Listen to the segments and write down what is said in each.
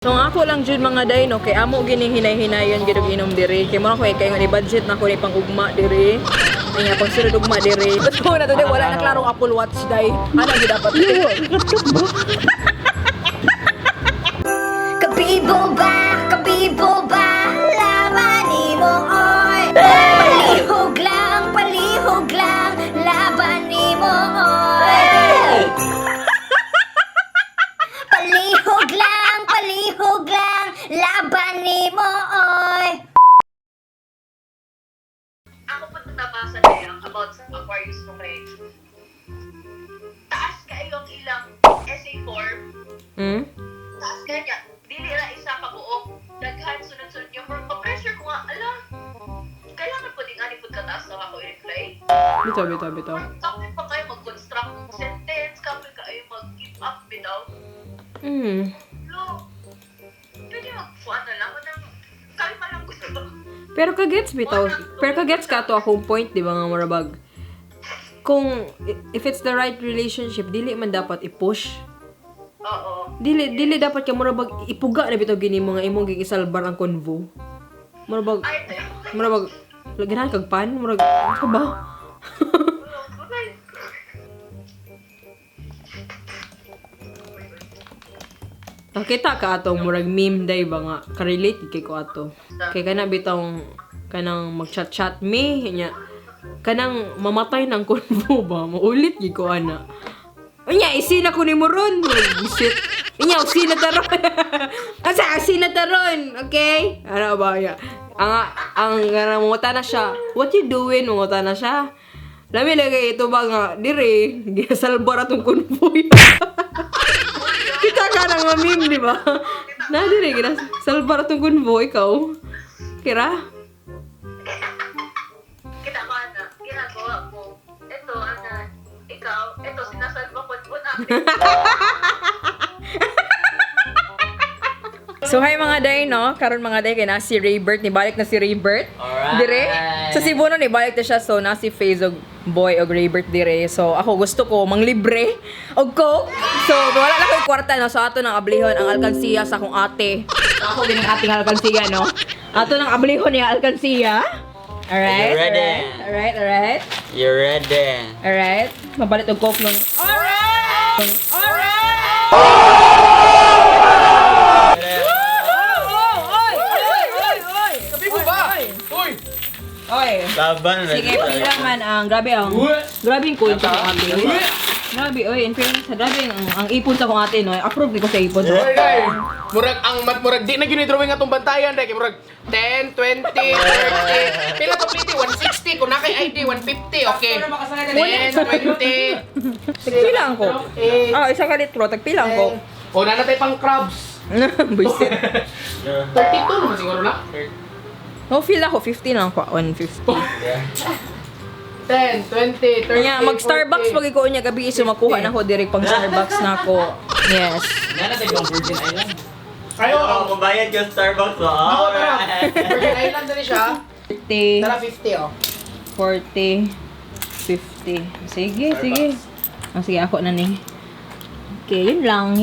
So ako lang jud mga day no kay amo gining hinay-hinayon gid og inom diri. Kay mo na ko kay nga ni budget na ko ni pang-ugma diri. Ay nga pang sunod ugma diri. But ko na today wala na klarong Apple Watch day. Ana gid dapat. Kabibo ba, laban mo oy. Palihog lang, laban mo oy. Palihog lang, laban mo oy. Ako po nabasa na about sa Aquarius mo kay taas kayo ang ilang essay form. Taas kanya, dili na isa ka buok. Daghan sunod-sunod yung form. Pa-pressure ko nga, ala, kailangan po din ani po kataas na ako i-reply. Bitaw. Kapit pa kayo mag-construct ng sentence, kapit kayo mag-keep up bitaw. Lo, pwede mag-fuan na lang. Kalma lang gusto ko. Pero kagets bitaw. Pero kagets ka to akong point di ba nga marabag. Kung if it's the right relationship, dili man dapat i-push. Oo. Dili dapat ka murabag ipuga na bitaw gini mga imong gigisalbar ang convo. Murabag lagyan kag pan murag ka ba? Nakita ka atong murag meme day ba nga ka-relate kay ko ato. Kay kana bitong kanang mag-chat me nya kanang mamatay ng convo ba maulit gi ko ana. Unya isina ko ni mo ron. Shit. Inya usina taron. Asa usina taron, okay? Ano ba ya? Ang nangunguta na siya. What you doing? Nangunguta na siya. Lami lagi ito ba nga dire gisalbar atong convoy. Kita ka nang mamim, di ba? Na dire gina salbar atong convoy ikaw. Kira? Kita ko na, ginagawa ko. Ito, ikaw, ito, sinasalva ko po namin. So hi mga day no, karon mga day kay na si Raybert, ni balik na si Raybert. Alright. Dire. Sa Cebu no ni balik na siya so na si Faze og boy og Raybert dire. So ako gusto ko manglibre og coke. So wala na koy kwarta no, so ato nang ablihon ang alkansiya sa akong ate. So, ako din ang ating alkansiya no. Ato nang ablihon niya alkansiya. Alright. You ready? Alright. You ready? Alright. Mabalit og coke nung. Alright. Oy. Laban na. Sige, pila man ang grabe ang coin sa akong ate. Grabe, oy, in fairness, grabe ang ipon sa akong ate, no? Approve ni ko sa ipon. Oy, day. Murag di na gyud drawing atong bantayan day kay murag 10, 20, 30. Pila to pliti 160 kun nakay ID 150, okay. 10, 20. Tagpilang ko. Isa ka litro, tagpilang ko. O na natay pang crabs. Buisit. 32 naman siguro na. No, feel ako, 50 lang ako, 150. 10, 20, 30. Kanya, mag-Starbucks 40. pag ikaw niya gabi iso makuha na ko direct pang Starbucks na ako. Yes. Nana tayo bang Virgin Island? Ayo, Ako mabayad yung Starbucks mo. ako tara. Virgin Island na siya. 50, Tara 50 oh. 40, 50. Sige. Sige, ako na ni. Okay, yun lang.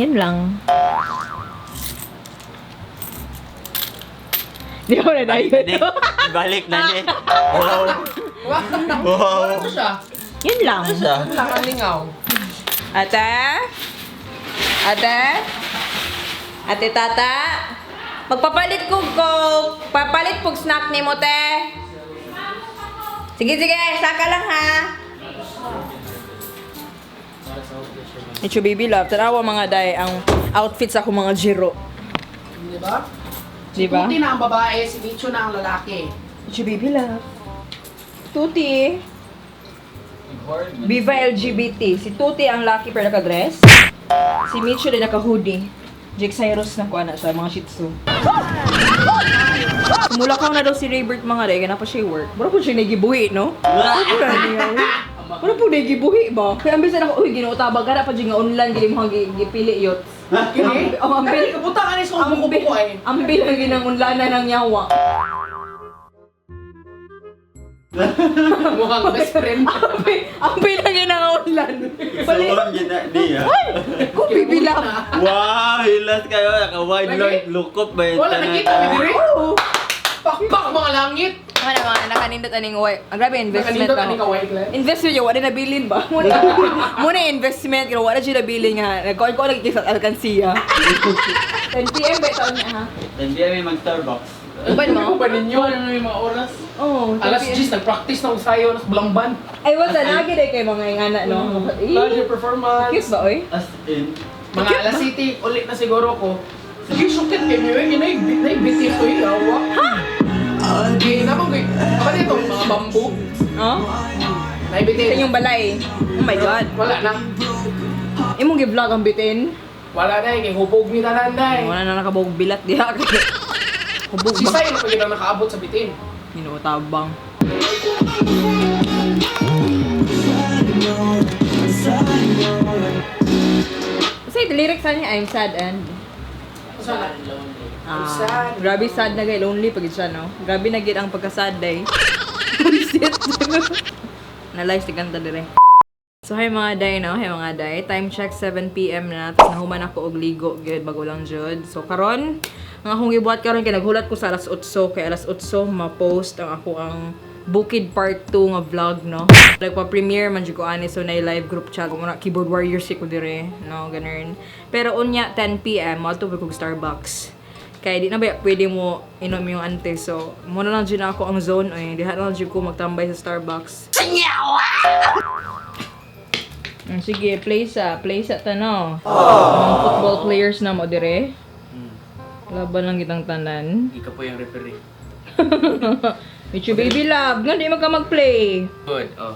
Di ako na Balik na ni. Balik na ni. Wow. Wow. Ano siya? Yun lang. Ano siya? Ano lang ang lingaw? Ate tata, magpapalit ko papalit pog snack ni mo, te. Sige, saka lang ha. It's your baby love. Tanawa mga day ang outfit sa akong mga Jiro. Di ba? Di ba? Tuti na ang babae, si Micho na ang lalaki. It's your baby love. Tuti. Viva LGBT. Si Tuti ang lucky pero naka-dress. Si Micho din naka-hoodie. Jake Cyrus na kuha na sa mga Shih Tzu. Sumulakaw na daw si Raybert mga day. Ganapa siya work. Mura po siya nagibuhi, no? Mura po nagibuhi ba? Kaya ang bisa na ko, uy, ginuutabag ka na pa dyan nga online. Gili mo gipili yot. Kini? Ang ambil. Kaputa ka ni sa ubo ko ay. Ambil ang ginangunlanan ng yawa. Mukhang best friend. Ang bilang yun ang ulan. Soon gina niya. Kung bibilang. Wow, hilas kayo. Naka-wide Lagi? lang. Lukop ba yun? Wala nakita mi dire. Pakpak mga langit. Ano mga nakanindot aning white. Ang grabe investment Nakanindot ani na. ka white lang. Investment yung wala nabilin ba? Muna investment, yung wala siya nabilin nga. Nagkawin ko lagi sa alkansiya. 10 PM ba taon niya ha? Hindi kami mag-Starbucks. Uban mo? Ano ba ninyo? Ano yung mga oras? Oo. Alas 10 nag-practice na usayo nas bulangban. Ay, wala lagi day kay mga ingana, no? Larger performance. Kiss ba, oy? As in. Mga alas city ulit na siguro ko. Sige, sukit kayo yun. Naibiti ko yun. Awa. Ha? Hindi naman ko. Apa dito? Mga bamboo. Oh? Naibiti. Sa inyong balay. Oh my God. Wala na. Imong gi-vlog ang bitin. Wala na. Kaya hubog ni tanan na. Wala na nakabog bilat diha. Hubog Si ba? Sai na pag nakaabot sa bitin. Minutabang. Kasi the lyrics niya, I'm sad and... Saan? Ah, Sad. grabe sad na gay, lonely pag siya, no? Grabe na gid ang pagka-sad day. Bullshit. Na-live si kanta dire. So, hay mga day, no? Hay mga day. Time check, 7 PM na. Tapos nahuman ako og ligo, gid bago lang jud. So, karon ang akong gibuhat karon kay naghulat ko sa alas 8. Kay alas 8, ma-post ang ako ang Bukid Part 2 nga vlog, no? Nagpa-premiere man jud ko ani, so na live group chat. Kung muna, keyboard warriors si ko dire, no? Ganun. Pero unya, 10 PM, mato ko Starbucks. Kaya di na ba pwede mo inom yung ante. So, muna lang dyan ako ang zone. Oy, diha na lang dyan ko magtambay sa Starbucks. Sige, play sa tanaw. Mga football players na mo dire. Laban lang kitang tanan. Ikaw po yung referee. Michi baby love, nga di ka mag-play. Good. Oh.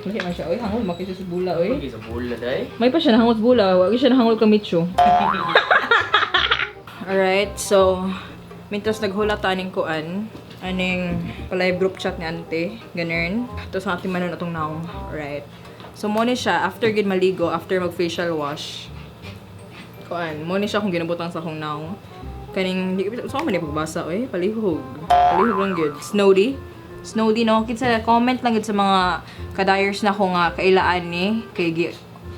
Lahi man siya, oy, hangol, makisa sa bula, oy. Sa bula day. May pa siya nahangol sa bula, wag siya nahangol ka Micho. Alright, so, mintas naghula taning kuan, aning live group chat ni ante, ganun. Tapos ang ating manon atong naong, alright. So, muna siya, after gid maligo, after mag-facial wash, kuan, muna siya kung ginabutang sa akong naong. Kaning, di ko man yung pagbasa, oy, palihog. Palihog lang gid. Snowdy, no? Kinsa comment lang gid sa mga kadayers na ko nga kailaan ni, kay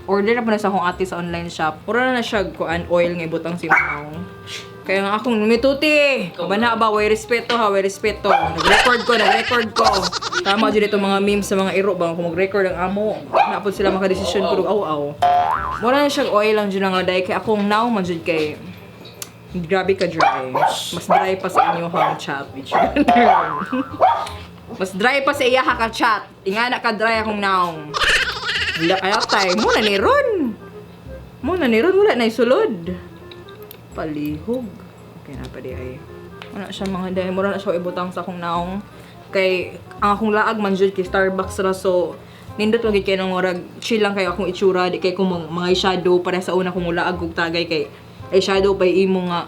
order na po na sa akong ate sa online shop. Pura na siya kuan oil nga ibutang simaw. Kaya nga akong mituti. Kabana ba, way respeto ha, way respeto. Nag-record ko. Tama dyan ito mga memes sa mga iro ba, kung mag-record ang amo. Napod sila makadesisyon ko, aw-aw. Mura na siya oil lang dyan nga day, kaya akong now man dyan kay grabe ka dry. Mas dry pa sa inyo hang chat. Mas dry pa sa iya ka chat. Ingana ka dry akong naong. Wala kaya tay. Muna ni Ron. Wala na isulod. Palihog. Okay na pa di ay. Wala siya mga day. Mura na siya ibutang sa akong naong. Kay ang akong laag man jud kay Starbucks ra so nindot lagi kay nang murag chill lang kayo akong itsura di kay kung mga eyeshadow para sa una kong laag kog tagay kay eyeshadow pa imo nga.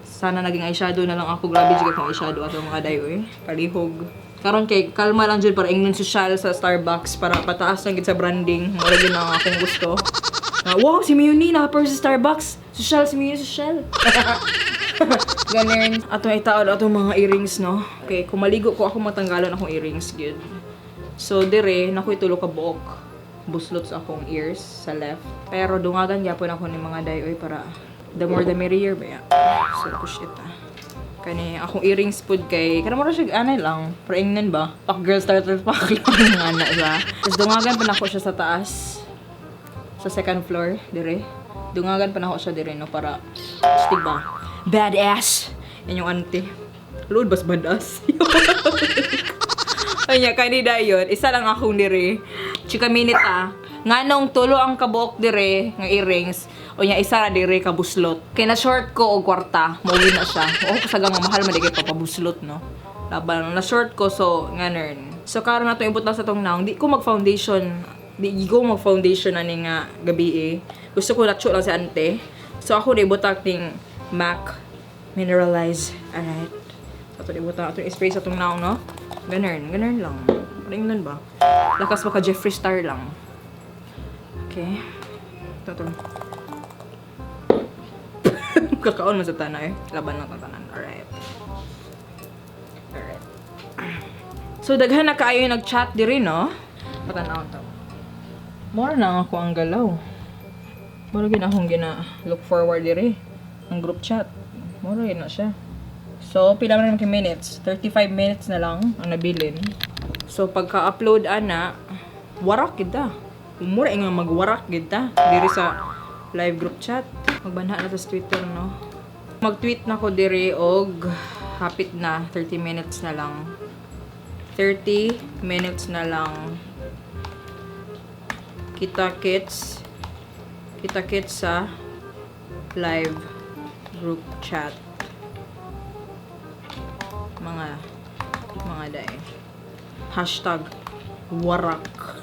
Sana naging eyeshadow na lang ako. Grabe jud kong eyeshadow ato mga day oy. Palihog. Karon kay kalma lang jud para ingnon social sa Starbucks para pataas lang gid sa branding. Mura gyud ang akong gusto. Wow, si Mayuni naka sa Starbucks. Social si Mayuni social. Ganun. Atong itaod atong mga earrings, no. Okay, kung maligo ko ako matanggalan akong earrings gyud. So dire nakoy tulo ka buok. Buslot sa akong ears sa left. Pero dungagan gyapon ako ni mga dayoy para the more the merrier ba ya. So push it Kani akong earrings pud kay kana mo ra siya anay lang. Pero ingnan ba? Pack girl starter pack lang ng ana siya. Tapos dungagan pa nako siya sa taas. Sa second floor dire. Dungagan pa nako siya dire no para stig ba. Badass. Yan yung auntie. Lord bas badass. Kanya kanida yun. Isa lang akong dire. Chika minute nganong tulo ang kabuok dire nga earrings o nya isa ra dire ka buslot kay na short ko og kwarta mauwi na siya o kasagang mahal man di kay papabuslot no laban na short ko so nganon so karon nato ibot lang sa tong naong di ko mag foundation ani nga gabi gusto ko natcho lang si ante so ako na ibutak ning MAC mineralize alright so ato ibutak ato spray sa tong naong no ganon lang ringnan ba lakas pa ka Jeffree Star lang. Okay. Ito. Kakaon mo sa tanan eh. Laban lang ang tanan. Alright. So daghan na kaayo yung nag-chat diri no. Patanaw ta. More na ako ang galaw. Mura gina akong gina look forward diri ang group chat. Mura yun na siya. So pila man naman minutes? 35 minutes na lang ang nabilin. So pagka-upload ana, warak kita. Mura nga magwarak kita diri sa live group chat. Magbanha na ta sa Twitter no. Mag-tweet na ko diri og hapit na 30 minutes na lang. 30 minutes na lang. Kita-kits sa live group chat. Mga day. Hashtag warak.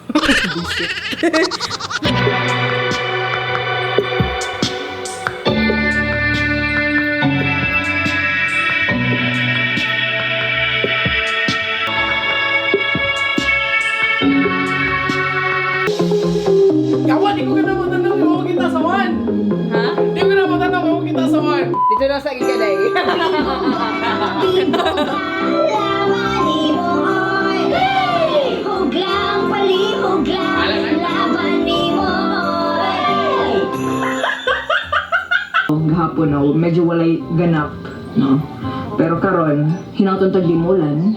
Busit. Kawan, di ko ka na matanaw kung ako kita sa one. Ha? Di ko na matanaw kung ako kita sa one. Dito na sa gigaday. Labani mo, oy. Lihog lang, palihog lang. Labani mo, oy. Gahapon no, medyo walay ganap, no. Pero karon, hinaton tag limulan.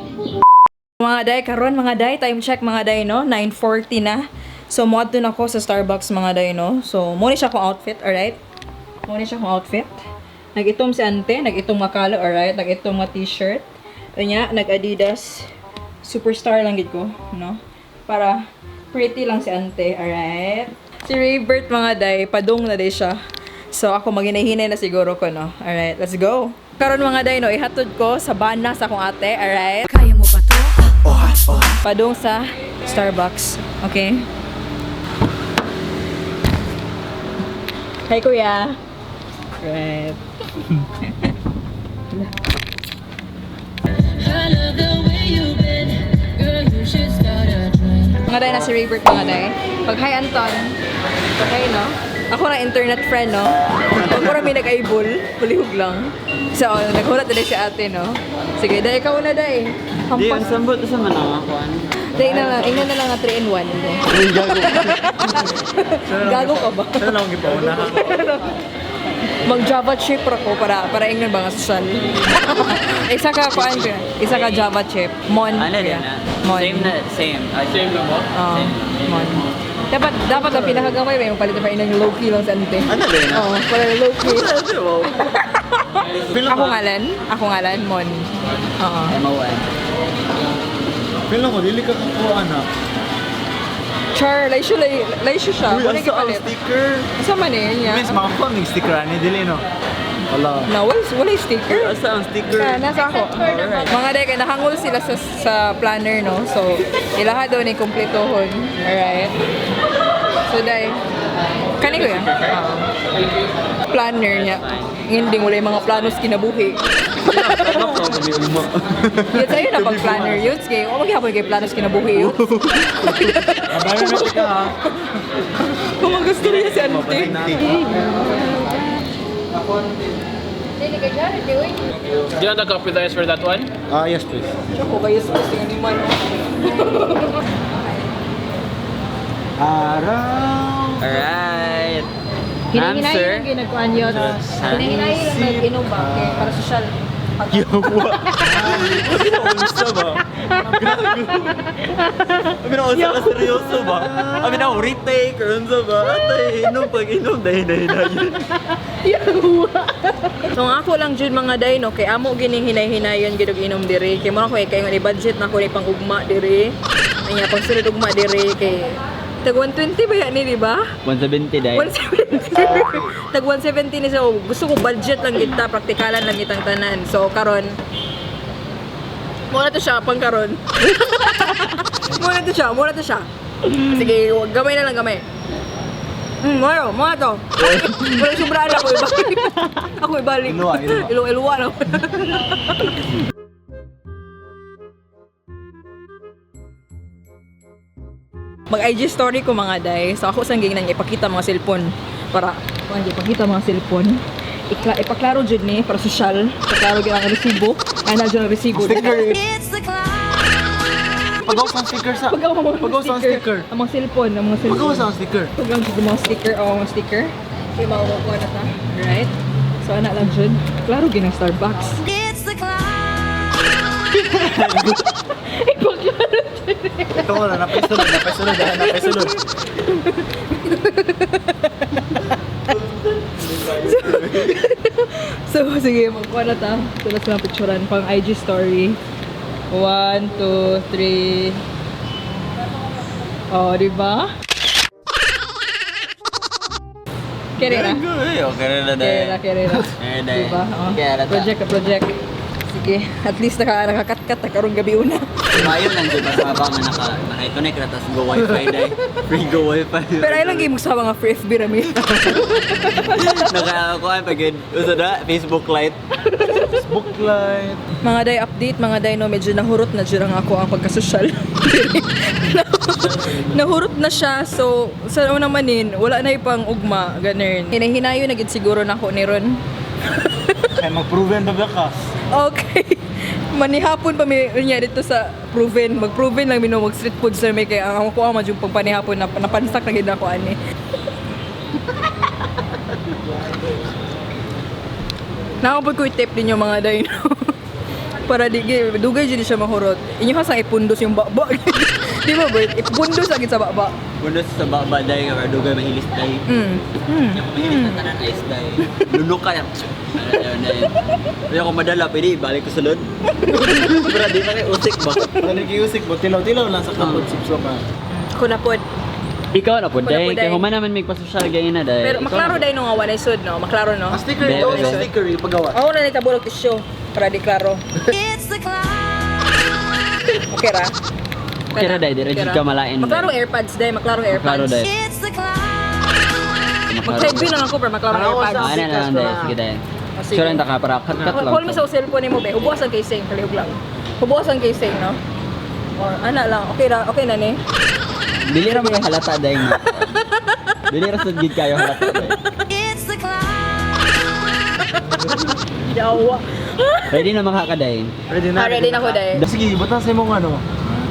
Mga day, karon mga day, time check mga day no, 9:40 na. So moadto na ako sa Starbucks mga day no. So mo ni siya kong outfit, alright? Mo ni siya kong outfit. Nag-itom si ante, nag-itom makalo, alright? Nag-itom nga t-shirt. Kanya, nag-Adidas Superstar lang gid ko, no? Para pretty lang si ante, alright? Si Raybert mga day, padung na day siya. So ako maghinay-hinay na siguro ko, no? Alright, let's go. Karon mga day, no, ihatod ko sa bana sa akong ate, alright? Kaya mo ba to? Padung sa Starbucks, okay? Hi, kuya. Right. Mga day na si Raybert mga day. Pag hi Anton. Pag hi no. Ako na internet friend no. Pag mura may nag-aibol, palihog lang. So, naghulat na si ate no. Sige, day ikaw na day. Di, Hampas. sambot sa manang ako. Day na lang, ingnan na lang nga 3-in-1. Gago ka ba? Saan lang ipauna ako? Mag Java chip ra ko para ingnan ba nga social. Isa ka kuan ka. Isa ka Java chip. Mon. Ano din na? Mon. Same na, same. Same lang mo? Mon. Dapat ang pinakagamay may palitan pa inang low key lang sa ante. Ano din na? Oo, para low key. Feel Ako ngalan, Mon. Oo. M-O-N. Feel ko, dili ka kakuha na. Char, laisyo siya. Uy, Muna asa ang gipalit. sticker? Asa man eh niya? Miss, makakuha ng sticker ani, dili no? Wala. No, wala sticker. Asa ang sticker? Nasa ako. Mga day, kaya nakangol sila sa planner, no? So, ilaha daw ni kumpletohon. Alright? So, day, kani ko yan? Planner niya. Hindi wala yung mga planos kinabuhi. Yun sa'yo na pag-planner yun. Sige, o maghihapon kay planos kinabuhi yun. Kabayan na ka ha. Kung ang gusto niya si Ante. Do you want to copy this for that one? Yes please. Ako kayo sa gusto ni Man. Araw. Alright. Hinahinayin ang ginagkuhan yun. Hinahinayin lang nag-inom ba? Kaya para social. Yawa. Unsa ba? Abi na unsa ka seryoso ba? Abi na retake or unsa ba? Atay inom pag inom dahil yun. So ang ako lang jud mga day no kay amo gining hinay-hinayon gid og inom diri kay mo na ko kay nga budget na ko ni pang-ugma diri. Anya pang sunod ugma diri kay tag 120 ba yan ni di ba? 170 dahil. 170. Tag 170 ni so gusto ko budget lang kita, praktikalan lang itang tanan. So karon muna to siya pang karon. muna to siya. Sige, wag gamay na lang gamay. Mga to. Wala sobraan ako ibalik. Ako ibalik. Iluwa lang. Mag-IG story ko mga day. So ako sang gingnan ipakita mga cellphone para ipakita mga cellphone. Ipaklaro jud ni para social. Ipaklaro gyud ang resibo. Ana jud ang resibo. Sticker. It's the cloud. Pagawas ang sticker sa... Pagawas ang sticker. Ang mga cellphone, ang mga cellphone. Pagawas ang sticker. Paglang sa mga sticker, mga sticker. Okay, makukuha na ta. Alright? So, anak lang dyan. Klaro, ginang Starbucks. It's the clown. Ipaklaro dyan. Ito ko na, napaisunod. So, sige, magkuha na ta. Tulas na picturean pang IG story. 1, 2, 3. Oh, di ba? Kere na. Okay na dahil. Kere na. Diba? Oh. Project. Sige, at least nakakat-kat na karong gabi una. Ayun lang dyan sa habang naka-connect na tapos go wifi dahil. Free go wifi. Pero ayun lang game sa mga free FB rami. Nakakuha pag yun. Uso na, Facebook Lite. Booklight. Mga day update, mga day no, medyo nahurot na dyan ako ang pagkasosyal. Nahurot na siya, so sa unang manin, wala na ipang ugma, ganun. Hinahinayo na gid siguro na ako ni Ron. Kaya mag-proven ba ka? Okay. Manihapon pa may niya dito sa proven. Mag-proven lang mino mag-street food sir may kay ang ako ama yung pagpanihapon na napansak na gid ako ani. Nakapag ko i-tip ninyo mga day no. Para dugay dyan siya mahurot. Inyo hasang ipundos yung baba. Di ba Bert? Ipundos lagi sa baba. Pundos sa baba dahil ka dugay mahilis dahil. Yung mahilis na tanan ice dahil. Lunok ka yan. Kaya kung madala, pwede ibalik ko sa lod. Pero di na kayo usik ba? Nag-iusik mo, tilaw-tilaw lang sa kapot sipso ka. Ako na po. Ikaw na po, dahil. Kaya human naman may pasosyal ganyan na dahil. Pero maklaro dahil nung awan ay sud no. Maklaro no. Ang sticker, Be- ito be- yung sticker, yung pagawa. Ako na nitabulog tissue. Para di klaro. It's the clown. Okay ra? Okay ra dahil, di ka malain. Maklaro AirPods dahil. Maklaro Maklaro AirPods. dahil. It's the clown. Mag-side B na lang ko pero maklaro AirPods. Ah, na lang dahil. Sige dahil. Sige. Sure lang ka para cut lang. Call me sa cellphone mo be. Hubuasan kay Sing, kalihog lang. Hubuasan kay Sing, no? Or ana lang. Okay na ni. Dili ra mga halata dahil nga. Dili ra sad gid kayo halata dahil. It's the clown. Yawa. Ready na makakadayin. Ready na. Ready na ko dahil. Sige, batas sa mong ano.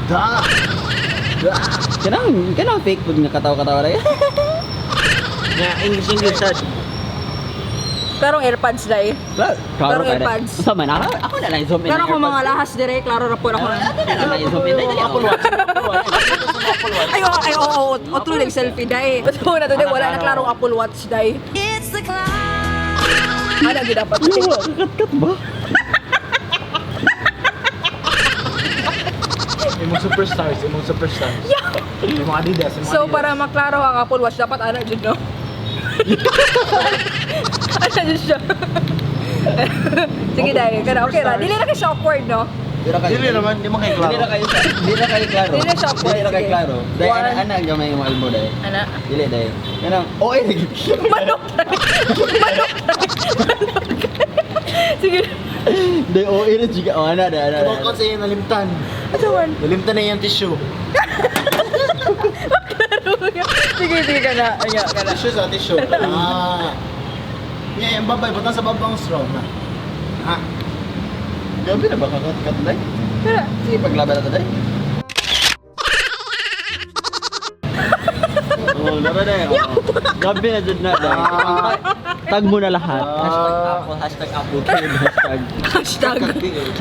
Da! Kanang fake food nga katawa-katawa ra. English sad. Klarong AirPods dahil. Klaro ka AirPods. Sa man ako na lang zoom in. Pero kung mga lahas dire, klaro ra po ako. Ako na lang zoom in. Apple Watch. Ay, oo, true like selfie dahil. So na today wala na klarong Apple Watch dahil. It's the clown. Ana gid dapat. Kat ba? Imong superstars. Yung mga Adidas. So para maklaro ang Apple Watch dapat ana jud no. Ana jud siya. Sige dahil, kana okay ra. Dili na kay siya awkward no. Dili naman, di mo kayo klaro. Dili na kayo klaro. Dili na siya awkward. Dili na kayo Sige. klaro. Dahil One. anak gamay yung almo dahil. Ana. Dili dahil. Kanang oy lagi. Manok. Sige. Dahil oy na juga ana dahil. Tumakot sa iyo nalimtan. Atawan. Nalimtan na yung tissue. Sige ka na. Aya ka na. Tissue sa tissue. Nga, yung babay, batas sa babang straw na. Ha? Gabi na ba kakat dahil? Pero Sige paglaban na to dahil. Oh, laro dahil. Gabi na dyan na dahil. Tag mo na lahat. Hashtag Apple Kid.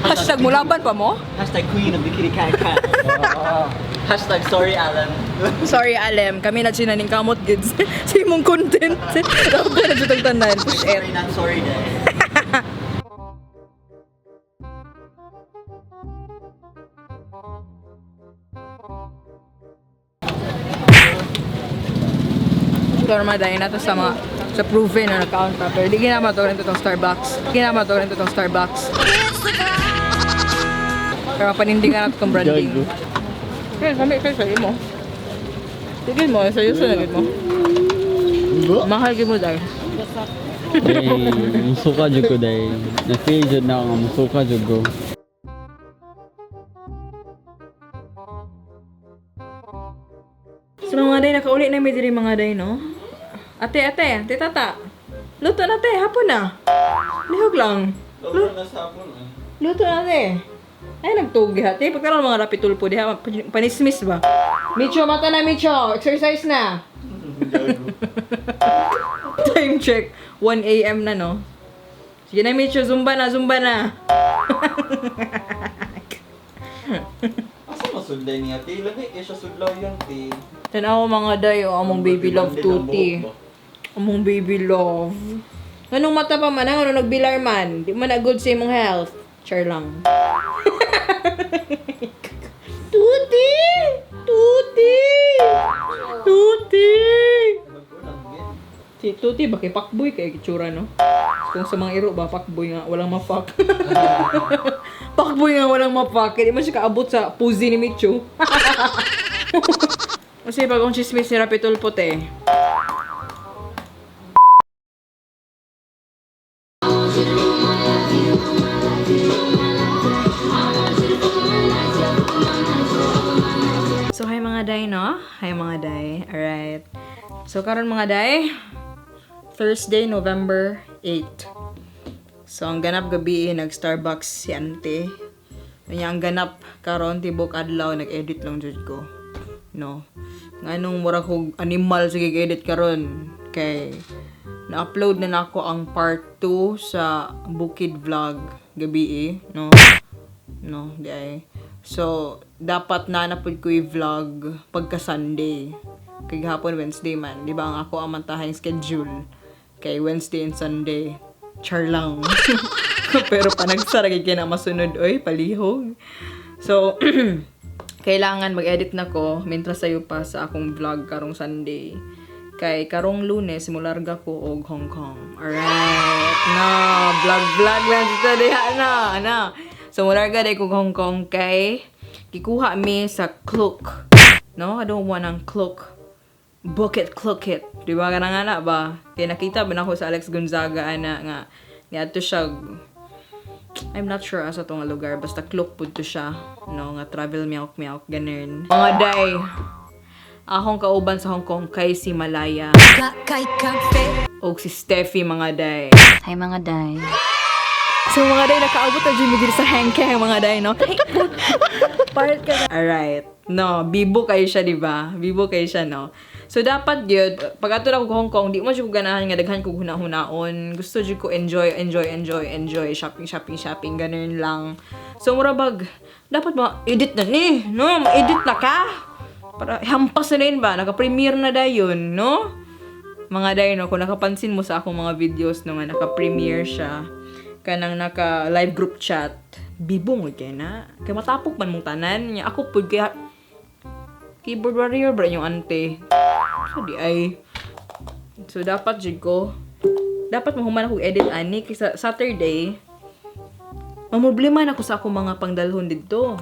Hashtag mulaban pa mo? Hashtag Queen of the Kitty Cat Cat. Hashtag sorry Alan. Sorry Alem, kami na sinaning kamot kids. Sa imong content. Ako ka na dyan tagtanan. Push it. Sorry not sorry dahil. Norma dahil na to sa mga sa proven na account pa. Pero di ginama to rin itong Starbucks. It's the clown. Pero panindigan na itong branding. Kaya kami kayo sa'yo mo. Tigil mo, sa'yo sa nagit mo. Mahal gid mo dahil. Musuka jud ko dahil. Na-feel jud na ako nga musuka jud ko. So mga day, nakauli na may diri mga day, no? Ate, tata. Luto na te, hapon na. Lihog lang. Luto na te. Ay, nagtugi hati. Pagkaroon mga rapitulpo diha, panismis ba? Micho, mata na Micho. Exercise na. Time check. 1 a.m. na, no? Sige na, Micho. Zumba na, zumba na. Asa masudlay niya, te? Lagi kaya siya sudlaw yan, te. Tanaw mga day, among baby love tuti. Among baby love. Anong mata pa man, ano nagbilar man? Di man na good sa imong health. Char lang. Tuti! Tuti! Tuti! Si Tuti, bakit pakboy kaya kitsura, no? Kung sa mga iro ba, pakboy nga, walang mapak. Pakboy nga, walang mapak. Hindi man siya kaabot sa puzi ni Micho. Kasi bagong chismis ni Rapitol Puti. So, hi mga day, no? Hi mga day. Alright. So, karon mga day, Thursday, November 8. So, ang ganap gabi, nag-Starbucks si Ante. Kanya ang ganap karon tibok adlaw, nag-edit lang jud ko. No? Nganong mura kog animal sa gig-edit karon kay na-upload na nako ang part 2 sa Bukid Vlog gabi, no? No, di ay. So, dapat na napod ko i-vlog pagka Sunday. Kay hapon Wednesday man. Di ba ang ako ang mantahing schedule? Kay Wednesday and Sunday. Char lang. Pero panagsara kay na masunod. Oy, palihog. So, kailangan mag-edit na ko mintra sayo pa sa akong vlog karong Sunday. Kay karong Lunes, mularga ko og Hong Kong. Alright. No, vlog lang dito diha na. So, mularga day ko Hong Kong kay kikuha mi sa Klook. No? I don't want ng Klook. Book it, Klook it. Di ba? Ganang nga ba? Kaya nakita ba na ako sa Alex Gonzaga nga ato siya, I'm not sure asa to nga lugar. Basta Klook po to siya. No? Nga travel miyaok, ganun. Mga day, akong kauban sa Hong Kong kay si Malaya. O si Steffi mga day. Hi mga day. So mga day, nakaabot na dyan dito sa hangkeng mga day, no? Part ka na. Alright. No, bibo kayo siya, di ba? Bibo kayo siya, no? So dapat yun, pag ato na ko Hong Kong, di mo siya ko ganahan nga daghan ko hunahunaon. Gusto dyan ko enjoy. Shopping, ganun lang. So murabag, dapat ma-edit na ni, no? Ma-edit na ka. Para hampas na rin ba? Naka-premiere na dayon, no? Mga day, no? Kung nakapansin mo sa akong mga videos, no, nga naka-premiere siya. Kanang naka live group chat, bibong kay na. Kay matapok man mong tanan niya. Ako pud kay keyboard warrior bra yung ante. So di ay. So dapat jud ko. Dapat mahuman ako edit ani kay sa Saturday. Mamroblema na ako sa akong mga pangdalhon didto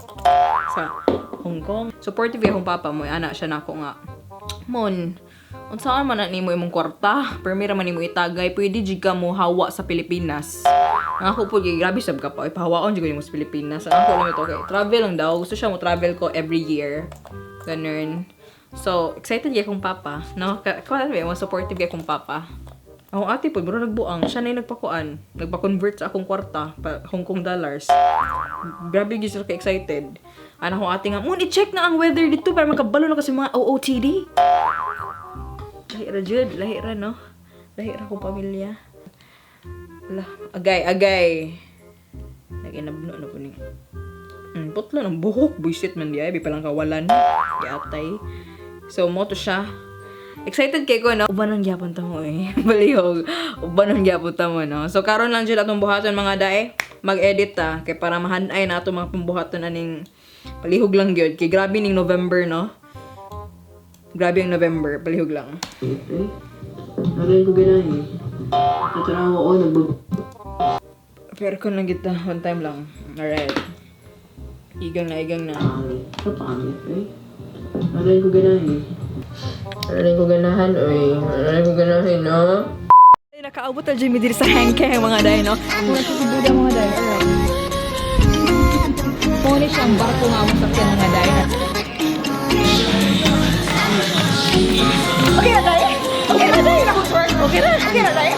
sa Hong Kong. Supportive akong papa mo, ana siya nako nga. Mon, unsaan man na nimo imong kwarta? Permira man nimo itagay, pwede jud ka mo hawa sa Pilipinas. Ang ako po, grabe sab ka pa. Ipahawaon dyan ko yung sa Pilipinas. Ang ako lang ito, okay, travel lang daw. Gusto siya mo travel ko every year. Ganun. So, excited kaya kong papa. No? Kaya mo, supportive kaya kong papa. Akong ate po, bro, nagbuang. Siya na yung nagpakuan. Nagpa-convert sa akong kwarta. Hong Kong dollars. Grabe yung sila ka-excited. Ano akong ate nga, i-check na ang weather dito para makabalo na kasi mga OOTD. Lahira, Jude. Lahira, no? Lahira kong pamilya. Ala, agay. Naginabno na po ni. Putlo ng buhok. Buisit man di ay. Palang kawalan. Yatay. So, mo to siya. Excited kay ko, no? Uban ang gyapon ta mo eh. Balihog. Uban ang gyapon ta mo, no? So, karon lang dyan atong buhaton mga dae. Mag-edit ta. Kay para mahanay na atong mga pambuhaton na ning palihog lang gyud. Kay grabe ning November, no? Grabe ang November. Palihog lang. Nagay ko ganahin. Ito na ako, pero kung lang kita, one time lang. Alright. Igang na. Ito pangit, eh. Aray ko ganahan, no? Ay, nakaabot na Jimmy dito sa hangkeng, mga day, no? Kung nagsusubuda mga day, alright. Puni siyang barko nga mo sa kyan mga day. Okay na, day! Okay na, day! Okay na, day!